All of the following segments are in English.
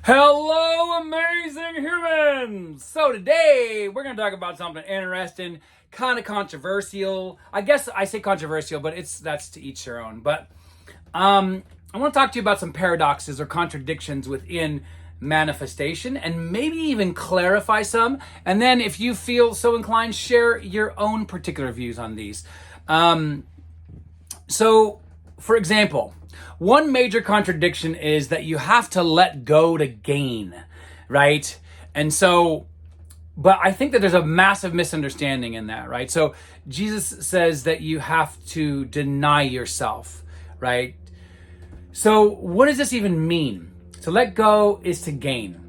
Hello, amazing humans! So today we're going to talk about something interesting, kind of controversial. I guess I say controversial, but that's to each their own. But I want to talk to you about some paradoxes or contradictions within manifestation, and maybe even clarify some. And then, if you feel so inclined, share your own particular views on these. So, for example, one major contradiction is that you have to let go to gain, right? And so, but I think that there's a massive misunderstanding in that, right? So Jesus says that you have to deny yourself, right? So what does this even mean? To let go is to gain.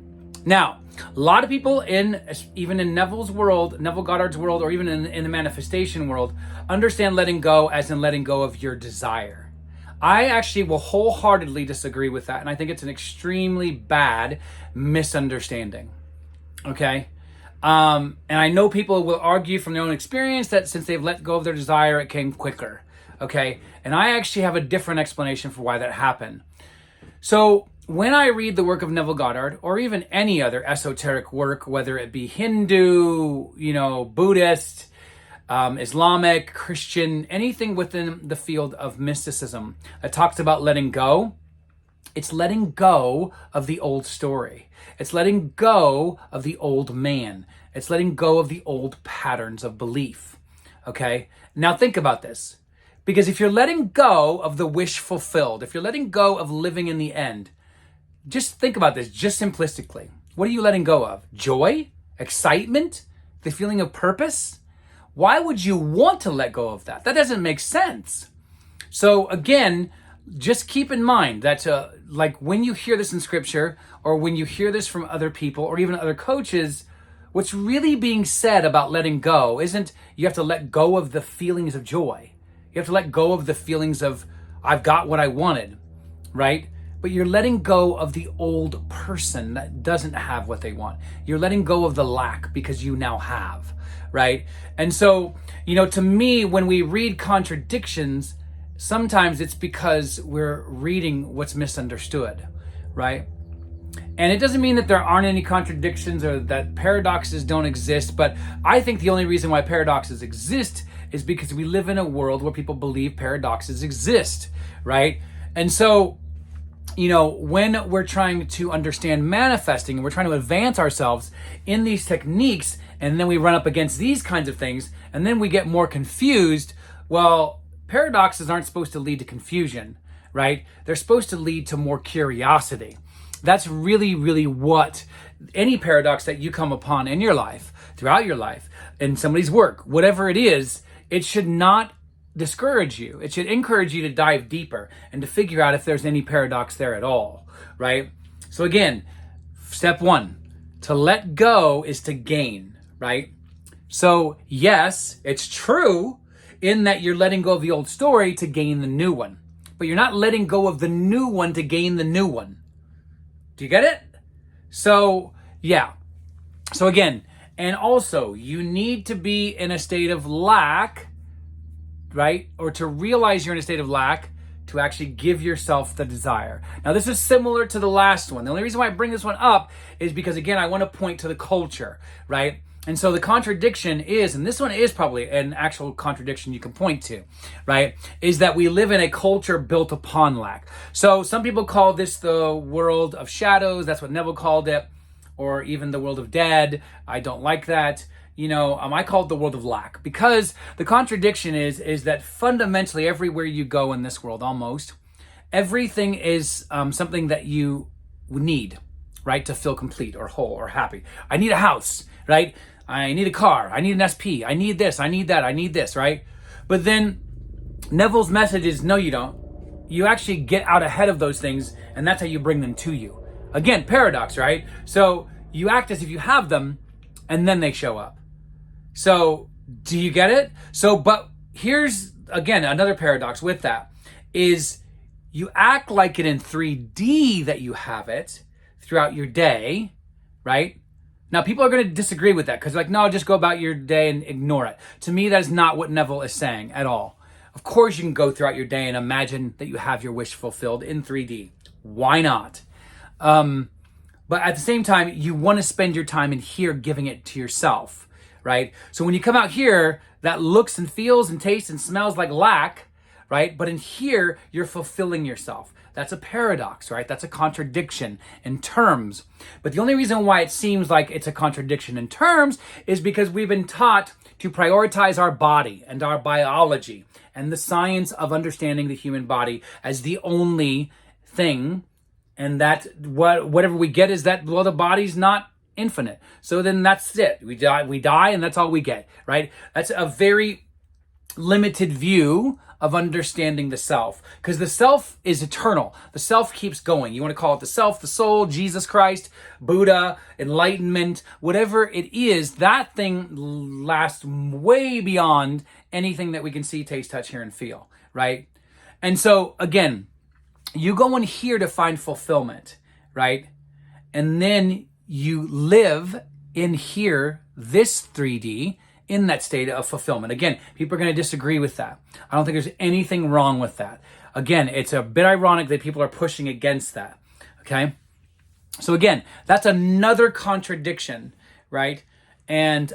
Now, a lot of people even in Neville's world, Neville Goddard's world, or even in the manifestation world, understand letting go as in letting go of your desire. I actually will wholeheartedly disagree with that, and I think it's an extremely bad misunderstanding. Okay? And I know people will argue from their own experience that since they've let go of their desire, it came quicker. Okay? And I actually have a different explanation for why that happened. So, when I read the work of Neville Goddard, or even any other esoteric work, whether it be Hindu, Buddhist, Islamic, Christian, anything within the field of mysticism that talks about letting go, it's letting go of the old story. It's letting go of the old man. It's letting go of the old patterns of belief. Okay? Now think about this. Because if you're letting go of the wish fulfilled, if you're letting go of living in the end, just think about this, just simplistically. What are you letting go of? Joy? Excitement? The feeling of purpose? Why would you want to let go of that? That doesn't make sense. So again, just keep in mind that like when you hear this in scripture, or when you hear this from other people, or even other coaches, what's really being said about letting go isn't you have to let go of the feelings of joy. You have to let go of the feelings of, I've got what I wanted, right? But you're letting go of the old person that doesn't have what they want. You're letting go of the lack because you now have, right? And so, to me, when we read contradictions, sometimes it's because we're reading what's misunderstood, right? And it doesn't mean that there aren't any contradictions or that paradoxes don't exist, but I think the only reason why paradoxes exist is because we live in a world where people believe paradoxes exist, right? And so, when we're trying to understand manifesting and we're trying to advance ourselves in these techniques, and then we run up against these kinds of things, and then we get more confused, well, paradoxes aren't supposed to lead to confusion, right? They're supposed to lead to more curiosity. That's really, really what any paradox that you come upon in your life, throughout your life, in somebody's work, whatever it is, it should not discourage you. It should encourage you to dive deeper and to figure out if there's any paradox there at all, right? So again, step one, to let go is to gain, right? So yes, it's true in that you're letting go of the old story to gain the new one, but you're not letting go of the new one to gain the new one. Do you get it? So yeah. So again, and also you need to be in a state of lack, right? Or to realize you're in a state of lack to actually give yourself the desire. Now, this is similar to the last one. The only reason why I bring this one up is because, again, I want to point to the culture, right? And so the contradiction is, and this one is probably an actual contradiction you can point to, right? Is that we live in a culture built upon lack. So some people call this the world of shadows. That's what Neville called it. Or even the world of dead. I don't like that. I call it the world of lack, because the contradiction is that fundamentally everywhere you go in this world, almost everything is something that you need, right, to feel complete or whole or happy. I need a house, right? I need a car. I need an SP. I need this. I need that. I need this, right? But then Neville's message is, no, you don't. You actually get out ahead of those things, and that's how you bring them to you. Again, paradox, right? So you act as if you have them, and then they show up. So, do you get it? So, but here's, again, another paradox with that, is you act like it in 3D that you have it throughout your day, right? Now, people are going to disagree with that because they're like, no, just go about your day and ignore it. To me, that is not what Neville is saying at all. Of course, you can go throughout your day and imagine that you have your wish fulfilled in 3D. Why not? But at the same time, you want to spend your time in here giving it to yourself, right? So when you come out here, that looks and feels and tastes and smells like lack, right? But in here, you're fulfilling yourself. That's a paradox, right? That's a contradiction in terms. But the only reason why it seems like it's a contradiction in terms is because we've been taught to prioritize our body and our biology and the science of understanding the human body as the only thing. And that whatever we get is that, well, the body's not infinite. So then that's it. We die and that's all we get, right? That's a very limited view of understanding the self, because the self is eternal. The self keeps going. You want to call it the self, the soul, Jesus Christ, Buddha, enlightenment, whatever it is, that thing lasts way beyond anything that we can see, taste, touch, hear, and feel, right? And so again, you go in here to find fulfillment, right? And then you live in here, this 3D, in that state of fulfillment. Again, people are going to disagree with that. I don't think there's anything wrong with that. Again, it's a bit ironic that people are pushing against that. Okay? So again, that's another contradiction, right? And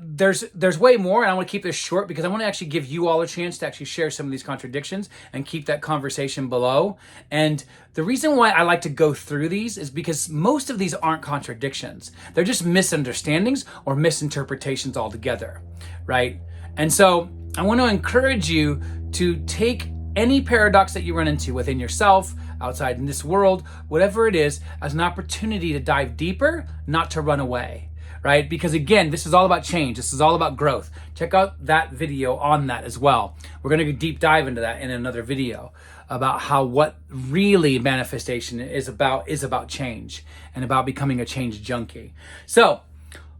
there's way more, and I want to keep this short because I want to actually give you all a chance to actually share some of these contradictions and keep that conversation below. And the reason why I like to go through these is because most of these aren't contradictions. They're just misunderstandings or misinterpretations altogether, right? And so I want to encourage you to take any paradox that you run into within yourself, outside in this world, whatever it is, as an opportunity to dive deeper, not to run away. Right? Because again, this is all about change. This is all about growth. Check out that video on that as well. We're going to deep dive into that in another video about how what really manifestation is about change and about becoming a change junkie. So,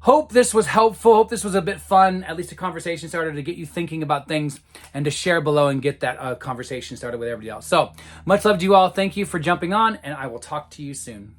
hope this was helpful. Hope this was a bit fun. At least a conversation started to get you thinking about things and to share below and get that conversation started with everybody else. So, much love to you all. Thank you for jumping on, and I will talk to you soon.